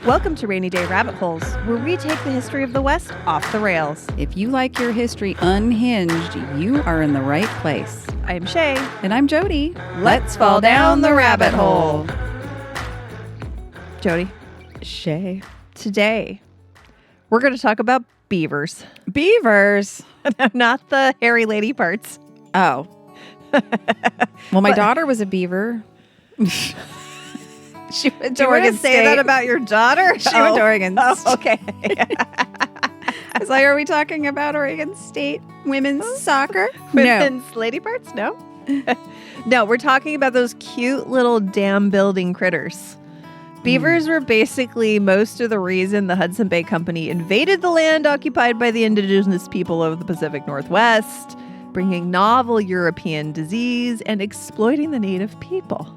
Welcome to Rainy Day Rabbit Holes, where we take the history of the West off the rails. If you like your history unhinged, you are in the right place. I'm Shea. And I'm Jody. Let's fall down the rabbit hole. Jody, Shea. today we're going to talk about beavers. Beavers. Not the hairy lady parts. Oh. Well, my daughter was a beaver. She went to Oregon State. Say that about your daughter? She went to Oregon State. Oh, okay. I was like, are we talking about Oregon State women's soccer? Women's lady parts? No. No, we're talking about those cute little dam building critters. Beavers were basically most of the reason the Hudson Bay Company invaded the land occupied by the indigenous people of the Pacific Northwest, bringing novel European disease and exploiting the native people.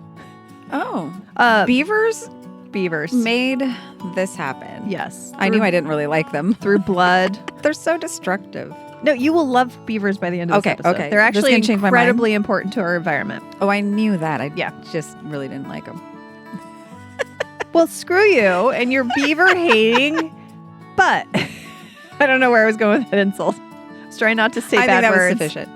Oh. Beavers Made this happen. Yes. I knew I didn't really like them. Through blood. They're so destructive. No, you will love beavers by the end of this episode. Okay. They're actually incredibly important to our environment. Oh, I knew that. I Yeah. just really didn't like them. Well, screw you and your beaver hating, but I don't know where I was going with that insult. I was trying not to say bad words. Was sufficient.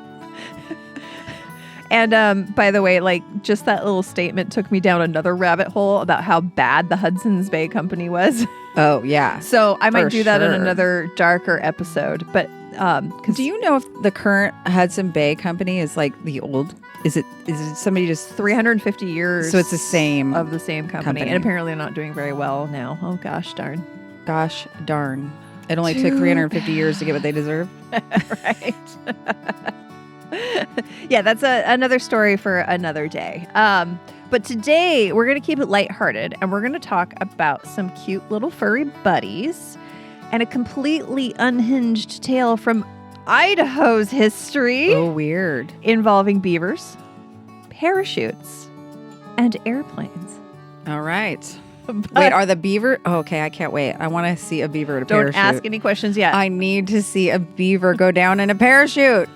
And by the way, like just that little statement took me down another rabbit hole about how bad the Hudson's Bay Company was. Oh, yeah. So I might do that in sure. another darker episode. But do you know if the current Hudson Bay Company is like the old? Is it somebody just 350 years? So it's the same of the same company. And apparently not doing very well now. Oh gosh darn. Gosh darn. It only took 350 years to get what they deserve. Right. Yeah, that's another story for another day. But today we're going to keep it lighthearted and we're going to talk about some cute little furry buddies and a completely unhinged tale from Idaho's history. Oh, weird. Involving beavers, parachutes, and airplanes. All right. Wait, are the beaver? Oh, okay, I can't wait. I want to see a beaver in a Don't parachute. ask any questions yet. I need to see a beaver go down in a parachute.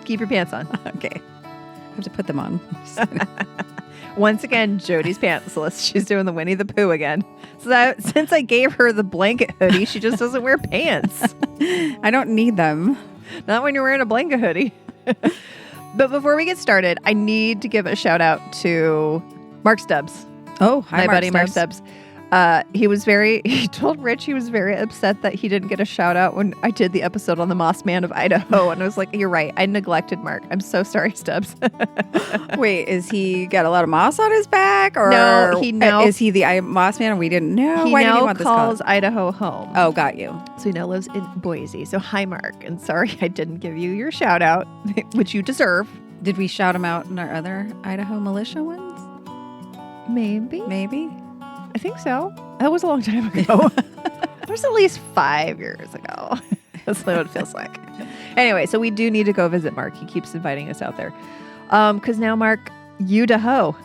Keep your pants on. Okay. I have to put them on. Once again, Jody's pantsless. She's doing the Winnie the Pooh again. So since I gave her the blanket hoodie, she just doesn't wear pants. I don't need them. Not when you're wearing a blanket hoodie. But before we get started, I need to give a shout out to Mark Stubbs. Oh, hi, my buddy Mark Stubbs. He told Rich he was very upset that he didn't get a shout out when I did the episode on the Moss Man of Idaho. And I was like, you're right. I neglected Mark. I'm so sorry, Stubbs. Wait, is he got a lot of moss on his back? Or no, he now is he the Moss Man and we didn't know? He Why now did he want calls this Idaho home. Oh, got you. So he now lives in Boise. So hi, Mark. And sorry I didn't give you your shout out, which you deserve. Did we shout him out in our other Idaho militia ones? Maybe. I think so. That was a long time ago. It was at least 5 years ago. That's what it feels like. Anyway, so we do need to go visit Mark. He keeps inviting us out there. Because now, Mark, Idaho.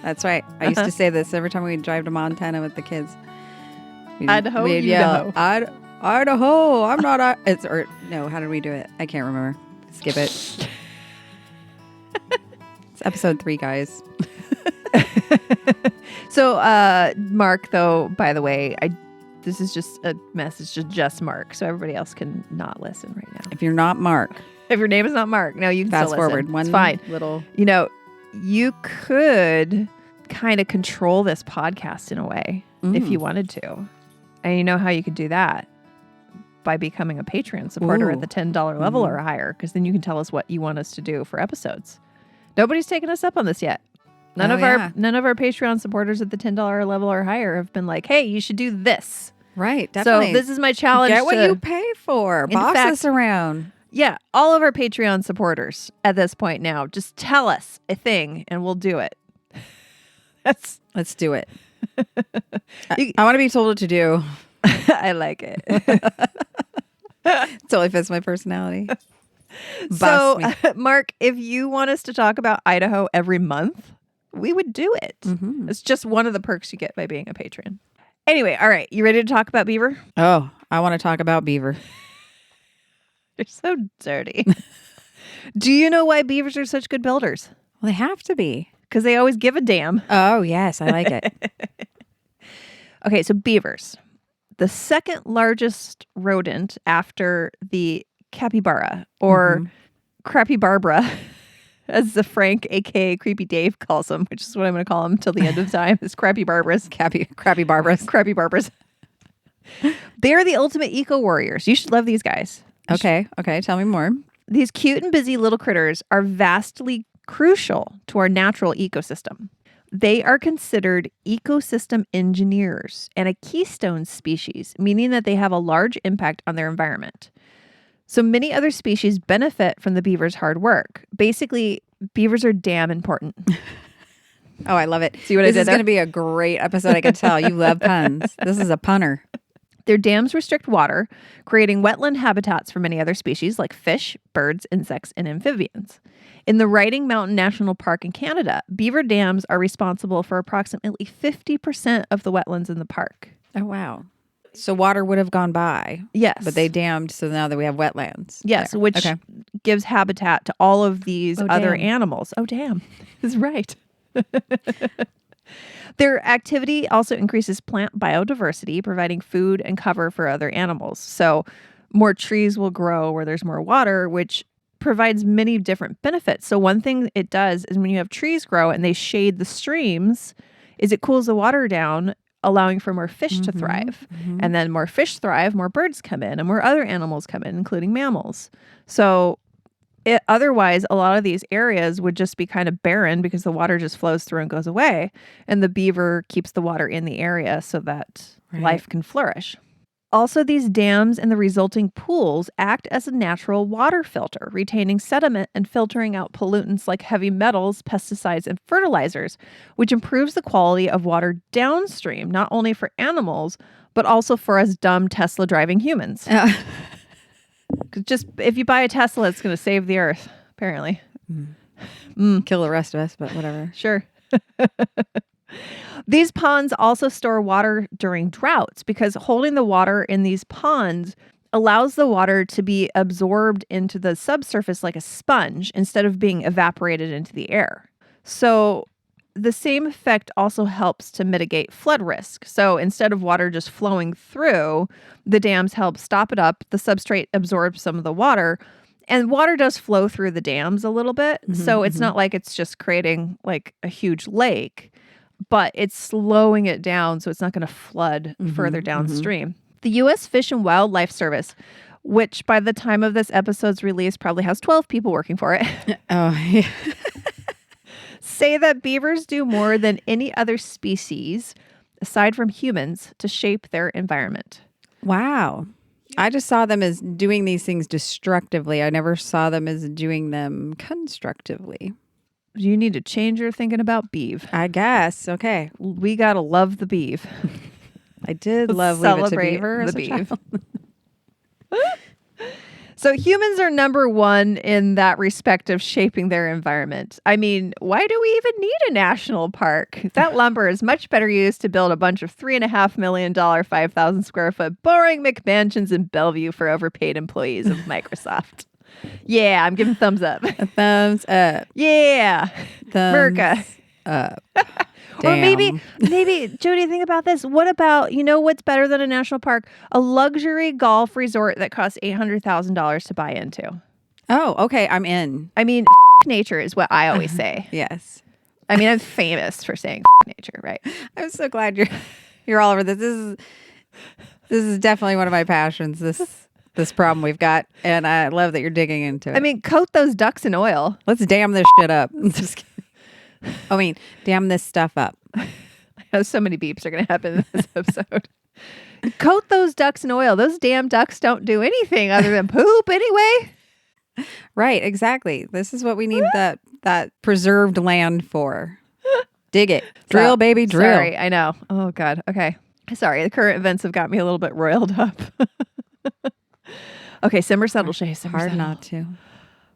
That's right. I used to say this every time we'd drive to Montana with the kids. Idaho, we'd yell, Idaho. I'm not. No, how did we do it? I can't remember. Skip it. It's episode 3, guys. So, Mark, though, by the way, this is just a message to just Mark, so everybody else can not listen right now. If you're not Mark. If your name is not Mark, no, you can fast still listen. Forward. It's fine. Little. You know, you could kind of control this podcast in a way if you wanted to. And you know how you could do that? By becoming a Patreon supporter at the $10 level or higher, because then you can tell us what you want us to do for episodes. Nobody's taken us up on this yet. None of our Patreon supporters at the $10 level or higher have been like, hey, you should do this. Right, definitely. So this is my challenge. Get what you pay for. Boss us around. Yeah, all of our Patreon supporters at this point now, just tell us a thing and we'll do it. Let's do it. I want to be told what to do. I like it. Totally fits my personality. So, Mark, if you want us to talk about Idaho every month, we would do it. Mm-hmm. It's just one of the perks you get by being a patron. Anyway, all right. You ready to talk about Beaver? Oh, I want to talk about Beaver. You're so dirty. Do you know why beavers are such good builders? Well, they have to be. Because they always give a damn. Oh, yes. I like it. Okay, so beavers. The second largest rodent after the capybara, or Crappy Barbara, as the Frank, a.k.a. Creepy Dave, calls them, which is what I'm going to call them till the end of time, is Crappy Barbaras. Crappy Barbaras. Crappy Barbaras. They're the ultimate eco-warriors. You should love these guys. Okay. Tell me more. These cute and busy little critters are vastly crucial to our natural ecosystem. They are considered ecosystem engineers and a keystone species, meaning that they have a large impact on their environment. So many other species benefit from the beaver's hard work. Basically, beavers are damn important. Oh, I love it. See what I did This is there? going to be a great episode. I can tell. You love puns. This is a punner. Their dams restrict water, creating wetland habitats for many other species like fish, birds, insects, and amphibians. In the Riding Mountain National Park in Canada, beaver dams are responsible for approximately 50% of the wetlands in the park. Oh, wow. So water would have gone by. Yes. But they dammed, so now that we have wetlands. Yes, there. which gives habitat to all of these other animals. Oh, damn. That's right. Their activity also increases plant biodiversity, providing food and cover for other animals. So more trees will grow where there's more water, which provides many different benefits. So one thing it does is when you have trees grow and they shade the streams, is it cools the water down, allowing for more fish to thrive. And then more fish thrive, more birds come in, and more other animals come in, including mammals. So otherwise, a lot of these areas would just be kind of barren because the water just flows through and goes away. And the beaver keeps the water in the area so that life can flourish. Also, these dams and the resulting pools act as a natural water filter, retaining sediment and filtering out pollutants like heavy metals, pesticides, and fertilizers, which improves the quality of water downstream, not only for animals, but also for us dumb Tesla-driving humans. 'Cause just if you buy a Tesla, it's going to save the earth, apparently. Kill the rest of us, but whatever. Sure. These ponds also store water during droughts because holding the water in these ponds allows the water to be absorbed into the subsurface like a sponge instead of being evaporated into the air. So the same effect also helps to mitigate flood risk. So instead of water just flowing through, the dams help stop it up. The substrate absorbs some of the water, and water does flow through the dams a little bit. So it's not like it's just creating like a huge lake, but it's slowing it down so it's not going to flood further downstream. The U.S. Fish and Wildlife Service, which by the time of this episode's release probably has 12 people working for it, say that beavers do more than any other species, aside from humans, to shape their environment. Wow. I just saw them as doing these things destructively. I never saw them as doing them constructively. You need to change your thinking about beav. I guess. Okay. We got to love the beav. I did love Leave It to Celebrate Beaver as the a beav. child. So humans are number one in that respect of shaping their environment. I mean, why do we even need a national park? That lumber is much better used to build a bunch of $3.5 million, 5,000 square foot boring McMansions in Bellevue for overpaid employees of Microsoft. Yeah, I'm giving thumbs up. A thumbs up. Yeah. Thumbs Merca. up. Or Damn. maybe, Jody, think about this. What about, what's better than a national park? A luxury golf resort that costs $800,000 to buy into. Oh, okay. I'm in. I mean, nature is what I always say. Yes. I mean, I'm famous for saying nature, right? I'm so glad you're all over this. This is definitely one of my passions. This problem we've got, and I love that you're digging into it. I mean, coat those ducks in oil. Let's dam this shit up. Just kidding. I mean, dam this stuff up. I know so many beeps are going to happen in this episode. Coat those ducks in oil. Those damn ducks don't do anything other than poop anyway. Right, exactly. This is what we need that preserved land for. Dig it. Drill, baby, drill. Sorry, I know. Oh, God. Okay. Sorry, the current events have got me a little bit roiled up. Okay, simmer settle, Shea. Simmer Hard settle. not to.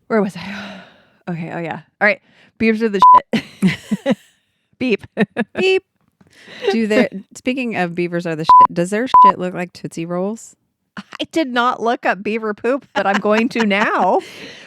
Where was I? Okay, oh yeah. All right. Beavers are the shit. Beep. Beep. Speaking of beavers are the shit, does their shit look like Tootsie Rolls? I did not look up beaver poop, but I'm going to now.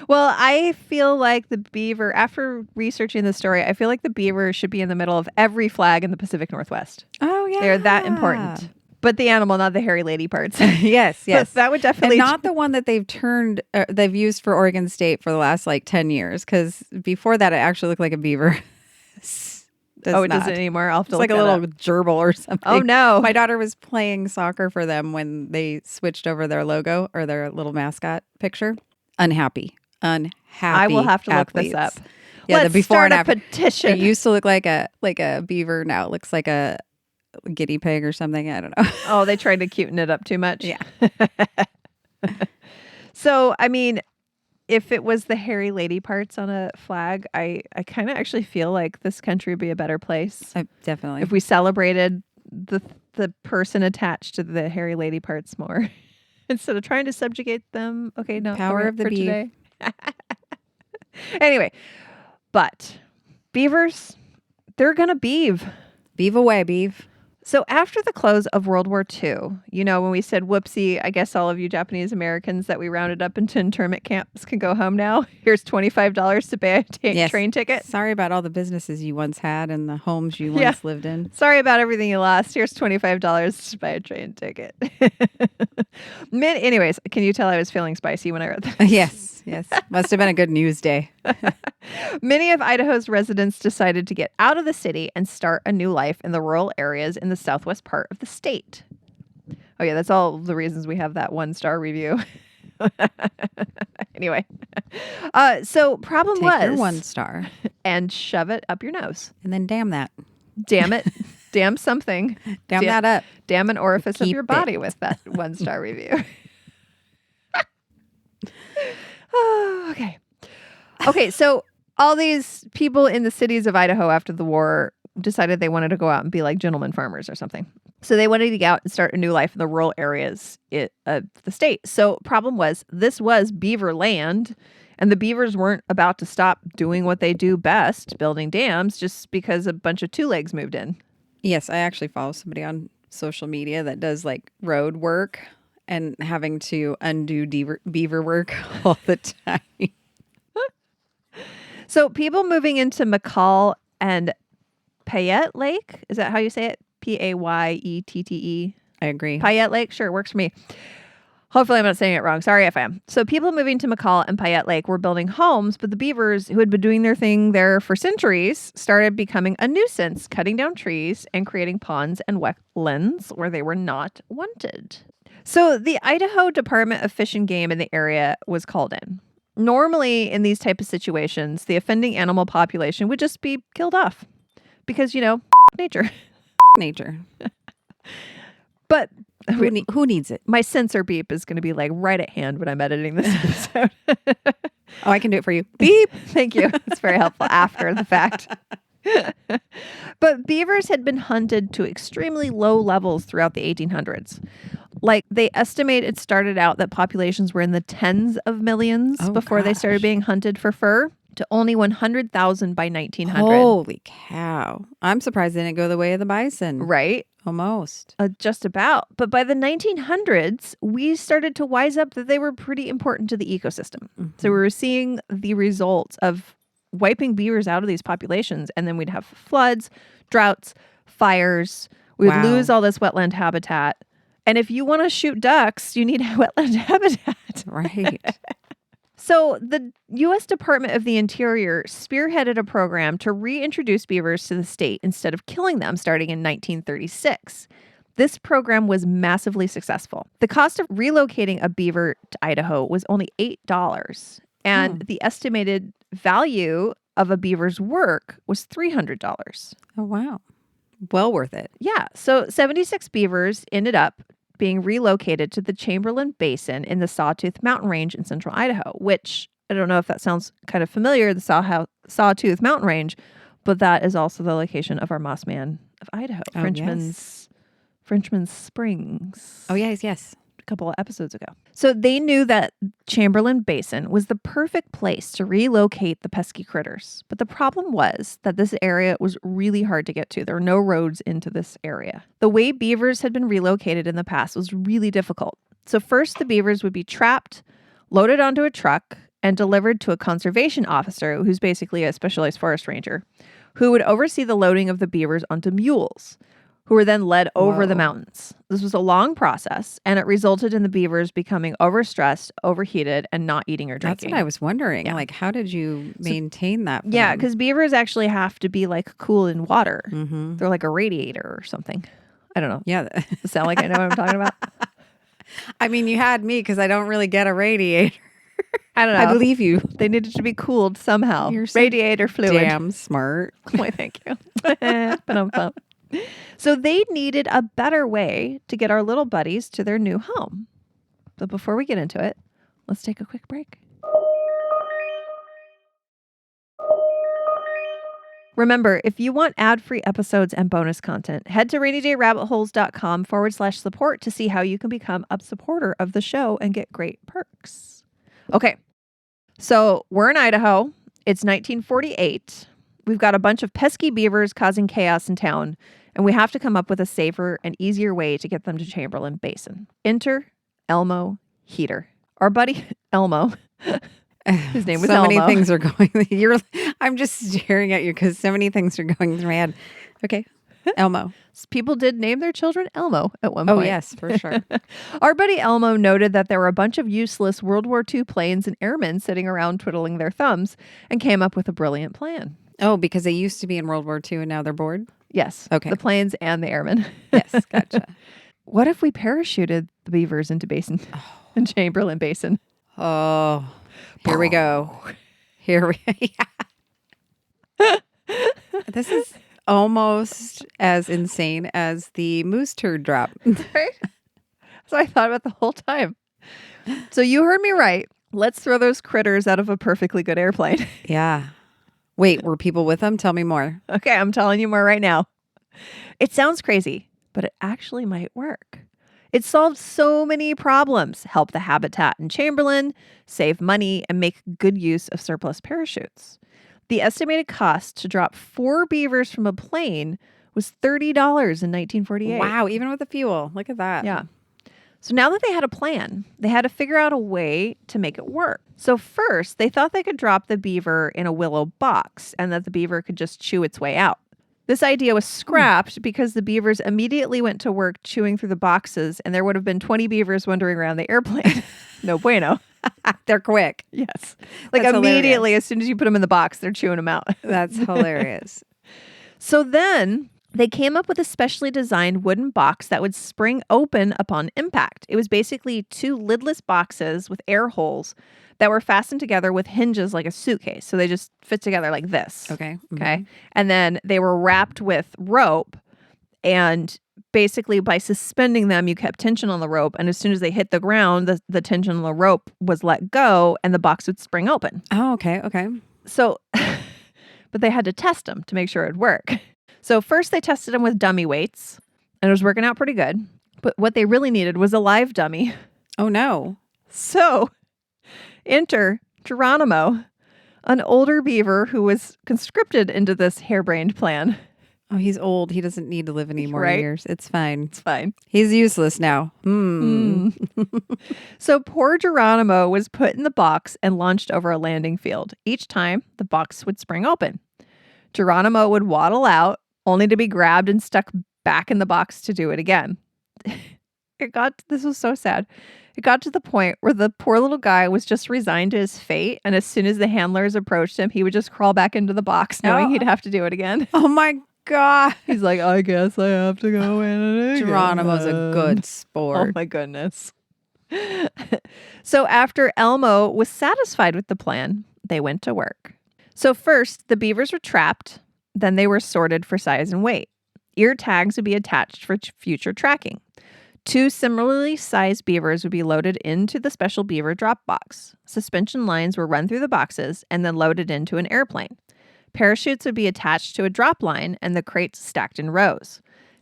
Well, I feel like the beaver, after researching the story, I feel like the beaver should be in the middle of every flag in the Pacific Northwest. Oh, Oh, yeah. They're that important. But the animal, not the hairy lady parts. Yes. That would definitely... And not the one that they've used for Oregon State for the last 10 years. Because before that, it actually looked like a beaver. It doesn't anymore. I'll have to It's like a little gerbil or something. Oh, no. My daughter was playing soccer for them when they switched over their logo or their little mascot picture. Unhappy. I will have to athletes. Look this up. Yeah, Let's the before start and after. Petition. It used to look like a beaver. Now it looks like a guinea pig or something. I don't know. Oh, they tried to cuten it up too much? Yeah. So, I mean, if it was the hairy lady parts on a flag, I kind of actually feel like this country would be a better place. Definitely. If we celebrated the person attached to the hairy lady parts more. Instead of trying to subjugate them. Okay, no. Power of the beef. Today. Anyway, but beavers, they're going to beave. Beave away, beef. So after the close of World War II, when we said, whoopsie, I guess all of you Japanese Americans that we rounded up into internment camps can go home now. Here's $25 to buy a train ticket. Sorry about all the businesses you once had and the homes you once lived in. Sorry about everything you lost. Here's $25 to buy a train ticket. Anyways, can you tell I was feeling spicy when I wrote that? Yes. Must have been a good news day. Many of Idaho's residents decided to get out of the city and start a new life in the rural areas in the southwest part of the state. Oh, yeah, that's all the reasons we have that 1-star review. Anyway, so problem Take was your 1 star and shove it up your nose. And then damn that. Damn it. Damn something. Damn that up. Damn an orifice of Keep your body it. with that 1-star review. Oh, okay, so all these people in the cities of Idaho after the war decided they wanted to go out and be like gentlemen farmers or something. So they wanted to get out and start a new life in the rural areas of the state. So problem was, this was beaver land, and the beavers weren't about to stop doing what they do best, building dams, just because a bunch of two-legs moved in. Yes, I actually follow somebody on social media that does road work and having to undo beaver work all the time. So people moving into McCall and Payette Lake, is that how you say it? Payette? I agree. Payette Lake, sure, works for me. Hopefully I'm not saying it wrong. Sorry if I am. So people moving to McCall and Payette Lake were building homes, but the beavers, who had been doing their thing there for centuries, started becoming a nuisance, cutting down trees and creating ponds and wetlands where they were not wanted. So the Idaho Department of Fish and Game in the area was called in. Normally, in these type of situations, the offending animal population would just be killed off because, nature. Nature. But who needs it? My censor beep is going to be right at hand when I'm editing this episode. Oh, I can do it for you. Beep. Thank you. It's very helpful after the fact. But beavers had been hunted to extremely low levels throughout the 1800s. They estimate it started out that populations were in the tens of millions before they started being hunted for fur, to only 100,000 by 1900. Holy cow. I'm surprised they didn't go the way of the bison. Right? Almost. Just about. But by the 1900s, we started to wise up that they were pretty important to the ecosystem. Mm-hmm. So we were seeing the results of wiping beavers out of these populations, and then we'd have floods, droughts, fires. We would lose all this wetland habitat. And if you want to shoot ducks, you need wetland habitat. Right. So the U.S. Department of the Interior spearheaded a program to reintroduce beavers to the state instead of killing them starting in 1936. This program was massively successful. The cost of relocating a beaver to Idaho was only $8, and the estimated value of a beaver's work was $300. Oh, wow. Well worth it. Yeah. So 76 beavers ended up being relocated to the Chamberlain Basin in the Sawtooth Mountain Range in central Idaho, which I don't know if that sounds kind of familiar, the Sawtooth Mountain Range, but that is also the location of our Moss Man of Idaho, Frenchman's Springs. Oh, yes. A couple of episodes ago. So they knew that Chamberlain Basin was the perfect place to relocate the pesky critters. But the problem was that this area was really hard to get to. There were no roads into this area. The way beavers had been relocated in the past was really difficult. So first, the beavers would be trapped, loaded onto a truck, and delivered to a conservation officer, who's basically a specialized forest ranger, who would oversee the loading of the beavers onto mules. who were then led over the Whoa. mountains. This was a long process, and it resulted in the beavers becoming overstressed, overheated, and not eating or That's drinking. what I was wondering. Yeah. Like, how did you maintain that? Yeah, them? because beavers actually have to be like cool in water. Mhm. They're like a radiator or something. I don't know. Yeah. Does it sound like I know what I'm talking about? I mean, you had me because I don't really get a radiator. I don't know. I believe you. They needed to be cooled somehow. You're so Radiator fluid. Damn smart. Why, thank you. Ba-dum-bum. So they needed a better way to get our little buddies to their new home. But before we get into it, let's take a quick break. Remember, if you want ad-free episodes and bonus content, head to rainydayrabitholes.com/support to see how you can become a supporter of the show and get great perks. Okay, so we're in Idaho. It's 1948. We've got a bunch of pesky beavers causing chaos in town, and we have to come up with a safer and easier way to get them to Chamberlain Basin. Enter Elmo Heater. Our buddy Elmo. His name was so Elmo. many things are going. I'm just staring at you because so many things are going through my head. Okay, Elmo. People did name their children Elmo at one Oh point. yes, for sure. Our buddy Elmo noted that there were a bunch of useless World War II planes and airmen sitting around twiddling their thumbs and came up with a brilliant plan. Oh, because they used to be in World War II and now they're bored? Yes. Okay. The planes and the airmen. Yes, gotcha. What if we parachuted the beavers into Basin in Chamberlain Basin? Oh, here we go. Here we yeah. This is almost as insane as the moose turd drop. Right? So I thought about the whole time. So you heard me right. Let's throw those critters out of a perfectly good airplane. Yeah. Wait, were people with them? Tell me more. Okay, I'm telling you more right now. It sounds crazy, but it actually might work. It solved so many problems, help the habitat in Chamberlain, save money, and make good use of surplus parachutes. The estimated cost to drop 4 beavers from a plane was $30 in 1948. Wow, even with the fuel. Look at that. Yeah. So now that they had a plan, they had to figure out a way to make it work. So first, they thought they could drop the beaver in a willow box and that the beaver could just chew its way out. This idea was scrapped because the beavers immediately went to work chewing through the boxes, and there would have been 20 beavers wandering around the airplane. No bueno. They're quick. Yes. Like That's immediately, hilarious. as soon as you put them in the box, they're chewing them out. That's hilarious. So then they came up with a specially designed wooden box that would spring open upon impact. It was basically 2 lidless boxes with air holes that were fastened together with hinges like a suitcase. So they just fit together like this. Okay. Okay. And then they were wrapped with rope. And basically by suspending them, you kept tension on the rope. And as soon as they hit the ground, the tension on the rope was let go and the box would spring open. Oh, okay. Okay. So, but they had to test them to make sure it'd work. So first they tested them with dummy weights and it was working out pretty good. But what they really needed was a live dummy. Oh, no. So enter Geronimo, an older beaver who was conscripted into this harebrained plan. Oh, he's old. He doesn't need to live any more Right? years. It's fine. It's fine. He's useless now. So poor Geronimo was put in the box and launched over a landing field. Each time, the box would spring open. Geronimo would waddle out, only to be grabbed and stuck back in the box to do it again. This was so sad. It got to the point where the poor little guy was just resigned to his fate, and as soon as the handlers approached him, he would just crawl back into the box, knowing he'd have to do it again. Oh, my God. He's like, I guess I have to go in it again. Geronimo's a good sport. Oh my goodness. So after Elmo was satisfied with the plan, they went to work. So first, the beavers were trapped. Then they were sorted for size and weight. Ear tags would be attached for future tracking. 2 similarly sized beavers would be loaded into the special beaver drop box. Suspension lines were run through the boxes and then loaded into an airplane. Parachutes would be attached to a drop line and the crates stacked in rows.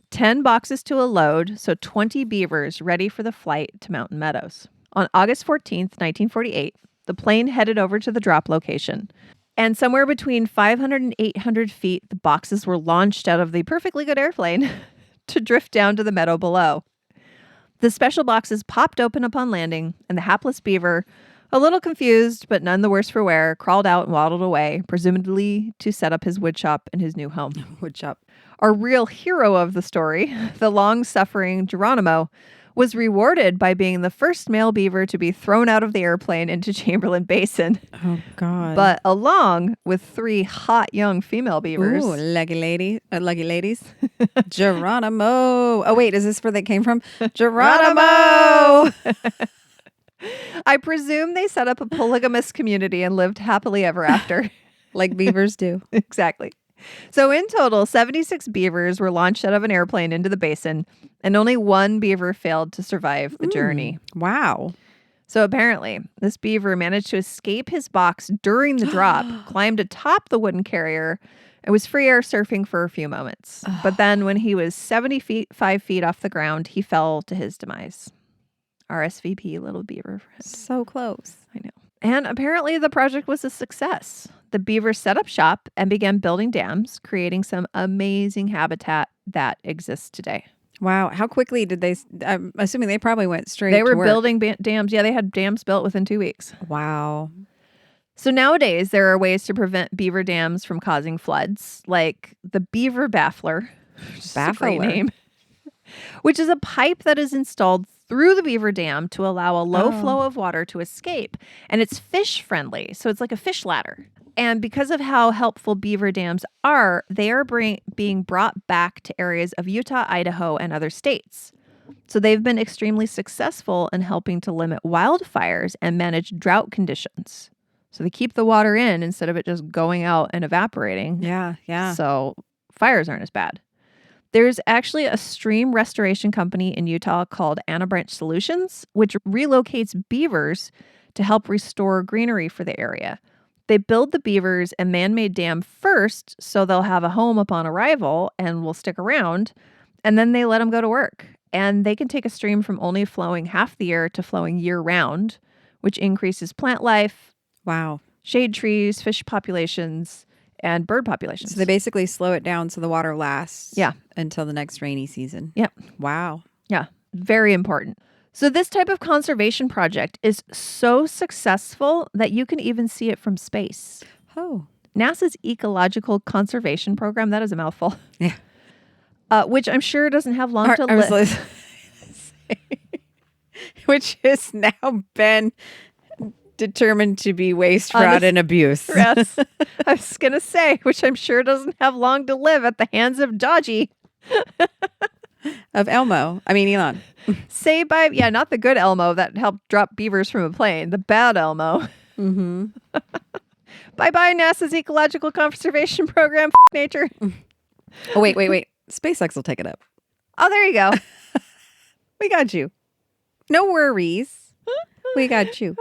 10 boxes to a load, so 20 beavers ready for the flight to Mountain Meadows. On August 14th, 1948, the plane headed over to the drop location. And somewhere between 500 and 800 feet, the boxes were launched out of the perfectly good airplane to drift down to the meadow below. The special boxes popped open upon landing, and the hapless beaver, a little confused but none the worse for wear, crawled out and waddled away, presumably to set up his wood shop in his new home. Wood shop. Our real hero of the story, the long-suffering Geronimo, was rewarded by being the first male beaver to be thrown out of the airplane into Chamberlain Basin. Oh, God. But along with 3 hot young female beavers. Ooh, lucky ladies. Geronimo. Oh, wait, is this where they came from? Geronimo. I presume they set up a polygamous community and lived happily ever after. Like beavers do. Exactly. So in total, 76 beavers were launched out of an airplane into the basin, and only 1 beaver failed to survive the journey. Wow. So apparently, this beaver managed to escape his box during the drop, climbed atop the wooden carrier, and was free air surfing for a few moments. But then when he was 5 feet off the ground, he fell to his demise. RSVP, little beaver friend. So close. I know. And apparently the project was a success. The beavers set up shop and began building dams, creating some amazing habitat that exists today. Wow. How quickly did they? I'm assuming they probably went straight They to were work. building dams. Yeah, they had dams built within 2 weeks. Wow. So nowadays, there are ways to prevent beaver dams from causing floods, like the beaver baffler, which is a great name, which is a pipe that is installed through the beaver dam to allow a low flow of water to escape. And it's fish friendly. So it's like a fish ladder. And because of how helpful beaver dams are, they are being brought back to areas of Utah, Idaho, and other states. So they've been extremely successful in helping to limit wildfires and manage drought conditions. So they keep the water in instead of it just going out and evaporating. Yeah, yeah. So fires aren't as bad. There's actually a stream restoration company in Utah called Anna Branch Solutions, which relocates beavers to help restore greenery for the area. They build the beavers a man-made dam first, so they'll have a home upon arrival and will stick around, and then they let them go to work. And they can take a stream from only flowing half the year to flowing year-round, which increases plant life, Wow. shade trees, fish populations, and bird populations. So they basically slow it down so the water lasts. Yeah. Until the next rainy season. Yep. Wow. Yeah. Very important. So this type of conservation project is so successful that you can even see it from space. Oh. NASA's Ecological Conservation Program, that is a mouthful. Yeah. Which I'm sure doesn't have long to live. Which has now been determined to be waste, fraud, and abuse. Yes. I was going to say, which I'm sure doesn't have long to live at the hands of Dodgy. Of Elmo. I mean, Elon. Say bye. Yeah, not the good Elmo that helped drop beavers from a plane. The bad Elmo. Mm-hmm. Bye-bye, NASA's Ecological Conservation Program. Nature. Oh, wait. SpaceX will take it up. Oh, there you go. We got you. No worries. We got you.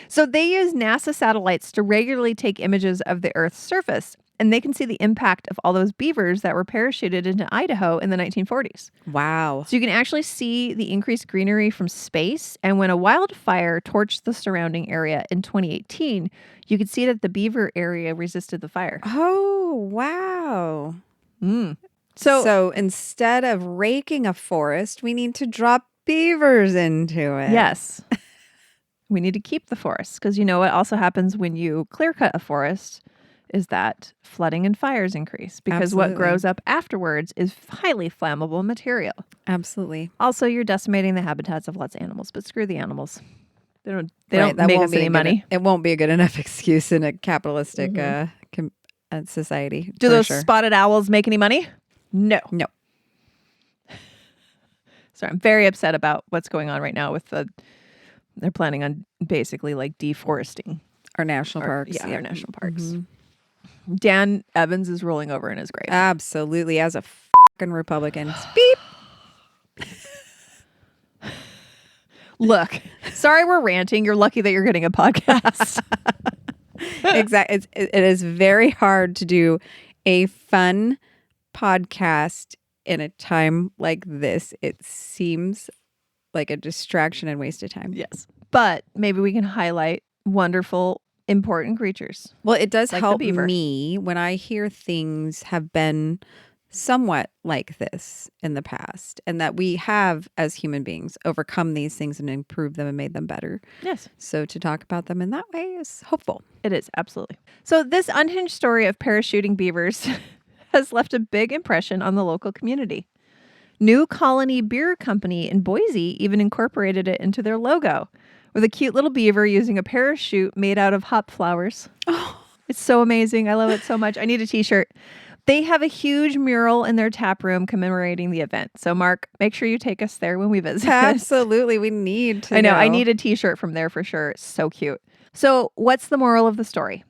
So they use NASA satellites to regularly take images of the Earth's surface, and they can see the impact of all those beavers that were parachuted into Idaho in the 1940s. Wow. So you can actually see the increased greenery from space, and when a wildfire torched the surrounding area in 2018, you could see that the beaver area resisted the fire. Oh, wow. So instead of raking a forest, we need to drop beavers into it. yes. We need to keep the forest because you know what also happens when you clear cut a forest is that flooding and fires increase because what grows up afterwards is highly flammable material. Absolutely. Also, you're decimating the habitats of lots of animals, but screw the animals. They don't That make won't us be any money. It won't be a good enough excuse in a capitalistic society. Do those spotted owls make any money? No. Sorry, I'm very upset about what's going on right now with they're planning on basically like deforesting our national parks. Yeah, our national parks. Mm-hmm. Dan Evans is rolling over in his grave. Absolutely. As a fucking Republican. Beep. Look, sorry we're ranting. You're lucky that you're getting a podcast. Exactly. It is very hard to do a fun podcast in a time like this. It seems like a distraction and waste of time. Yes. But maybe we can highlight wonderful, important creatures. Well, it does like help me when I hear things have been somewhat like this in the past and that we have, as human beings, overcome these things and improved them and made them better. Yes. So to talk about them in that way is hopeful. It is, absolutely. So this unhinged story of parachuting beavers has left a big impression on the local community. New Colony Beer Company in Boise even incorporated it into their logo with a cute little beaver using a parachute made out of hop flowers. Oh. It's so amazing. I love it so much. I need a t-shirt. They have a huge mural in their tap room commemorating the event. So, Mark, make sure you take us there when we visit. Absolutely. We need to I know. go. I need a t-shirt from there for sure. It's so cute. So, what's the moral of the story?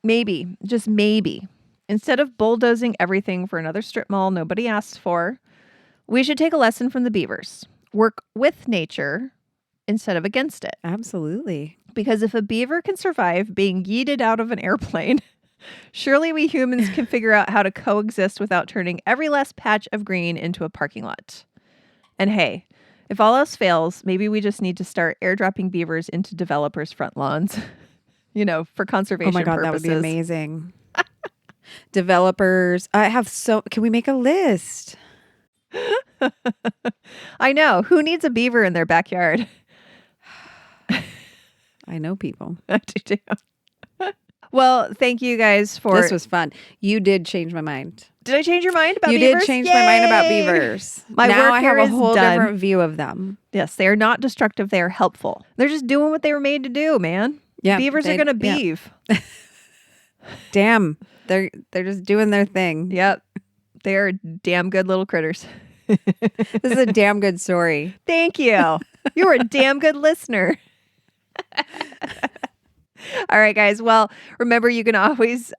Maybe, just maybe, instead of bulldozing everything for another strip mall nobody asked for, we should take a lesson from the Beavers. Work with nature instead of against it. Absolutely. Because if a beaver can survive being yeeted out of an airplane, surely we humans can figure out how to coexist without turning every last patch of green into a parking lot. And hey, if all else fails, maybe we just need to start airdropping beavers into developers' front lawns, for conservation purposes. Oh my God, that would be amazing. Developers. Can we make a list? I know. Who needs a beaver in their backyard? I know people. I do too. Well, thank you guys for... This was fun. You did change my mind. Did I change your mind about beavers? You did change my mind about beavers. Now I have a whole different view of them. Yes, they are not destructive. They are helpful. They're just doing what they were made to do, man. Yeah, beavers are going to beave. Yeah. Damn. They're just doing their thing. Yep. They are damn good little critters. This is a damn good story. Thank you. You were a damn good listener. All right, guys. Well, remember, you can always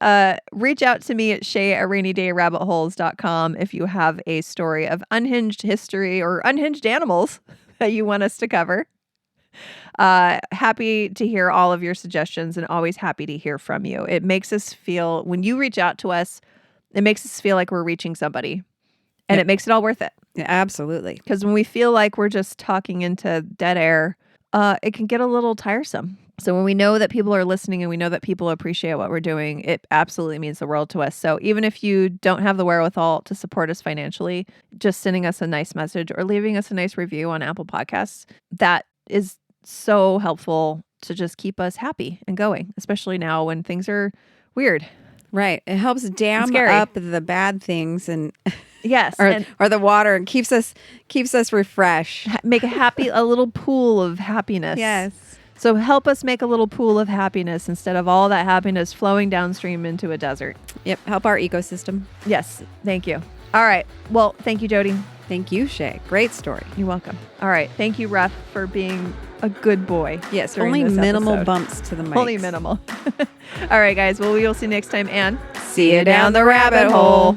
reach out to me at shay@rainydayrabbitholes.com if you have a story of unhinged history or unhinged animals that you want us to cover. Happy to hear all of your suggestions and always happy to hear from you. It makes us feel, when you reach out to us, it makes us feel like we're reaching somebody, and it makes it all worth it. Yeah, absolutely. Because when we feel like we're just talking into dead air, it can get a little tiresome. So when we know that people are listening and we know that people appreciate what we're doing, it absolutely means the world to us. So even if you don't have the wherewithal to support us financially, just sending us a nice message or leaving us a nice review on Apple Podcasts, that is so helpful to just keep us happy and going, especially now when things are weird. Right. It helps dam up the bad things and yes, or the water, and keeps us refreshed. Make a little pool of happiness. Yes. So help us make a little pool of happiness instead of all that happiness flowing downstream into a desert. Yep. Help our ecosystem. Yes. Thank you. All right. Well, thank you, Jody. Thank you, Shay. Great story. You're welcome. All right. Thank you, Ref, for being a good boy. Yes. Only minimal bumps to the mic. Only minimal. All right, guys. Well, we will see you next time, and see you down the rabbit hole.